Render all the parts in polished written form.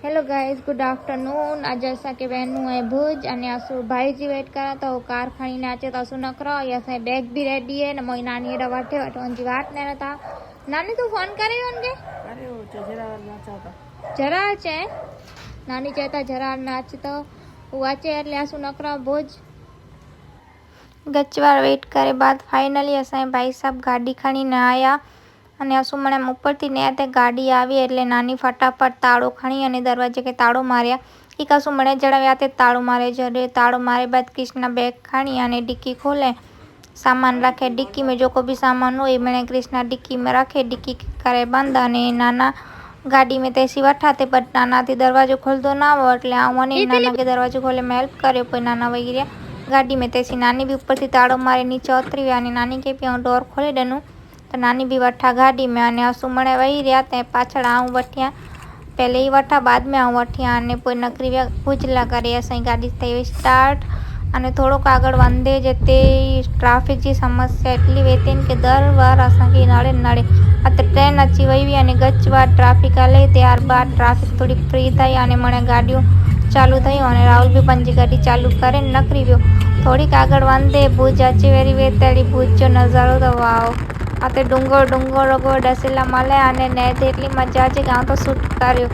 Hello guys, good afternoon. आज असा के वेनू है भुज अने असु भाईजी वेट करा तो कार खणी नाचे तो असु नकरो या से बैग भी रेडी है न मोई नानी एडा वाटे वाटोंजी वाट ने था। नानी तू फोन करे उनके अरे वो जरा नाचा जरा चे नानी कहता जरा नाच तो वाचे એટલે असु नकरा भुज गचवार वेट करे बाद फाइनली असा भाई साहब गाड़ी खणी ने आया અને असु મને ઉપરથી ને તે ગાડી આવી એટલે નાની ફટાફટ તાળો ખણી અને દરવાજે કે તાળો માર્યા કે કસુ મને જણાવ્યા તે તાળો મારે જડે તાળો મારે बाद कृष्णा बैग खणी અને डिक्की खोले सामान रखे डिक्की में जो को भी सामान हो मैंने कृष्णा डिक्की में रखे डिक्की करे बंद અને नाना गाड़ी में तेसी वठाते पर नाना थी दरवाजो खोलतो ना हो એટલે આવવાની नाना के दरवाजो खोले में हेल्प करे पर नाना वही गया गाड़ी में तेसी नानी भी ऊपर थी ताड़ो मारे नीचे उतरी અને नानी के पे डोर खोली देनु तो नानी भी वठा गाड़ी में अने असु मणे वही रहा ते पाछळ आऊं वठिया पहले ही वठा बाद में आऊं वठिया अने कोई नकरी भुजला करे असाई गाड़ी थई स्टार्ट अने थोड़ोक आगळ वंदे जते ट्राफिक जी समस्या एटली वेती के दर वार असांखे नड़े नड़े अत ट्रेन अची वई अने गचवार ट्राफिक हले त्यारबाद ट्राफिक थोड़ी फ्री थई अने मणे गाड़ियों चालू थई अने राहुल भी पंजी गाड़ी चालू करे नकरी व्यो थोड़ीक आगळ वंदे भुज अची वेरी वेताड़ी भुज जो नजारो तो वाव आते डूंगर डूंगर रगो डसेला मले अने ने तेटली मजा आजे गांव तो शूट कर्यो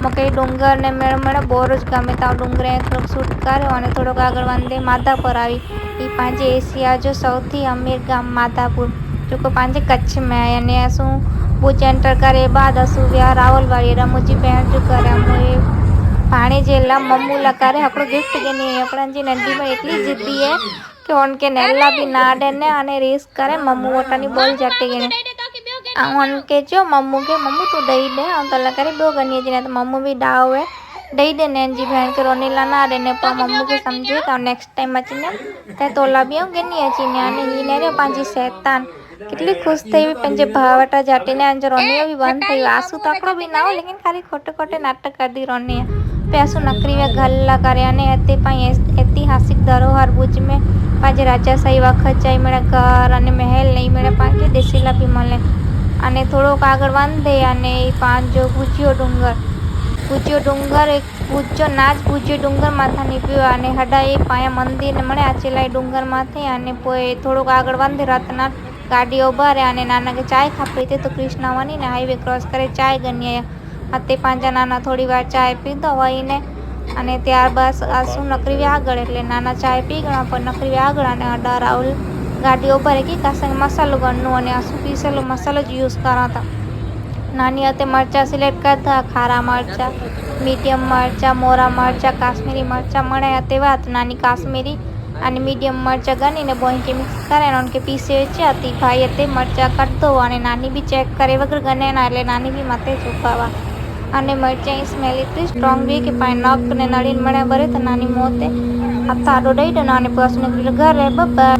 मके डूंगर ने मेळ मळे बोरज गमे ता डूंगरे थोड़ो शूट कर्यो अने थोड़ोक आगळ वंदे माधापुर आई ई पांजे एशिया जो सौथी अमीर गाम माधापुर जो को पांजे कच्छ में है अने असु भुज एंटर करे बाद असु व्या रावलवाड़ी रमूजी बहन जो करे मुए पानी जेला मम्मूला करे अपनो गिफ्ट गेनी अपना जी नंदी में इतनी जिद्दी है कि उनके नेला भी ना देने अने रिस्क करे मम्मू वोटानी बोल जाते गने उनके जो मम्मू के मम्मू तू दई दे हम तला करे बो गनी जी ने तो मम्मू भी डाव है दई दे ने जी बहन के रोनीला ना देने पर मम्मू के समझे तो नेक्स्ट टाइम अचने ते तोला भी गनी अची ने अने ही ने रे पांजी शैतान कितली खुश थई पंजे भावटा जाटे ने अंजर रोनियो भी बंद थई आसू तकड़ो भी ना हो लेकिन खाली खोटे खोटे नाटक कर दी रोनी पैसो नकरी वे गल्ला करे अने अते पाई ऐतिहासिक धरोहर भुज में पांजे राजाशाही वखत जाई मेरे घर अने महल नहीं मेरे पांजे देसीला भी मले अने थोड़ोक आगळ वंदे अने पांजो भुजियो डूंगर एक भुजो नाच भुजियो डूंगर माथा नीप्यो अने हडा ए पाया मंदिर ने मळे आचेलाई डूंगर माथे अने पोए थोड़ोक आगळ वंदे रातना गाड़ी उभा रे अने नाना के चाय खापी थी तो कृष्णा वनी ने हाईवे क्रॉस करे चाय गनी अते पांजा नाना थोड़ी वार चाय पीधो वही ने अने त्यारबाद आसू नकरी आगळ एटले नाना चाय पी गया पर नकरी आगळ अने अडा राहुल गाड़ी उभा रे की कासंग मसालो गन्नु अने आसू पीसेलो मसालो ज यूज करा था नानी अते मरचा सिलेक्ट करता खारा मरचा मीडियम मरचा मोरा मरचा काश्मीरी मरचा मणे अते वात नानी काश्मीरी अने मीडियम मरचा गनी ने बोई के मिक्स करे ने उनके पीसे वेचे अती भाई अते मरचा कट दो अने नानी भी चेक करे वगर गने ना એટલે नानी भी मते चुकावा अने मरचा स्मेल इतनी स्ट्रॉंग भी कि पाई नक ने नड़ीन मणे बरे तो नानी मोते अता डोडई तो नानी पास ने घर है बब्बा।